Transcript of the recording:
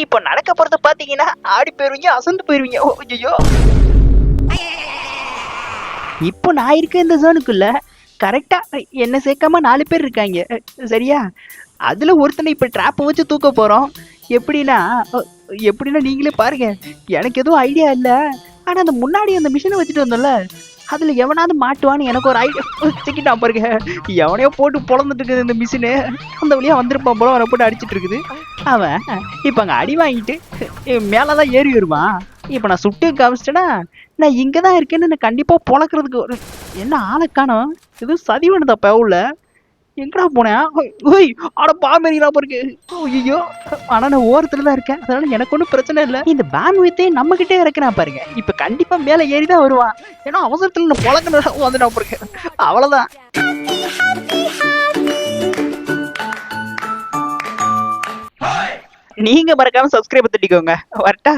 இப்போ நடக்க போறத பாத்தீங்கன்னா ஆடி போயிருவீங்க, அசந்து போயிருவீங்க. ஐயோ! இப்போ நான் இருக்க இந்த ஜோனுக்குள்ள கரெக்டா என்ன சேர்க்காம 4 பேர் இருக்காங்க. சரியா? அதுல ஒருத்தனை இப்ப ட்ராப்ப வச்சு தூக்க போறோம். எப்படின்னா எப்படின்னா நீங்களே பாருங்க. எனக்கு எதுவும் ஐடியா இல்ல. ஆனா அந்த முன்னாடி அந்த மிஷின வச்சுட்டு வந்தோம்ல, அதுல எவனாவது மாட்டுவான்னு எனக்கு ஒரு ஐடியா. சிக்கிட்டான் பாருங்க. எவனையோ போட்டு பொளந்துட்டு இருக்குது இந்த மிஷினு. அந்த வழியா வந்திருப்பான் போல, அவனை போட்டு அடிச்சிட்டு இருக்குது. அவன் இப்ப அங்க அடி வாங்கிட்டு மேலதான் ஏறி வருவான். இப்ப நான் சுட்டு காமிச்சிட்டேன்னா, நான் இங்கதான் இருக்கேன்னு நான் கண்டிப்பா பொழக்கிறதுக்கு ஒரு என்ன ஆளை காணோம். எதுவும் சதி பண்ணுதா பவுல? எங்கடா போனேன்? ஓய் அட பாம்பேறியா பாருக்கு. ஐயோ! ஆனா நான் ஓரத்துல தான் இருக்கேன். அதனால எனக்கு ஒன்றும் பிரச்சனை இல்லை. இந்த பேம் வித்தே நம்ம கிட்டே இறக்குறான் பாருங்க. இப்ப கண்டிப்பா மேல ஏறி தான் வருவான். ஏன்னா அவசரத்துல நான் பொழக்கணும் வந்துட்டான் பாருங்க. அவ்வளவுதான். நீங்க மறக்காம சப்ஸ்கிரைப் தட்டிக்கோங்க. வரட்டா?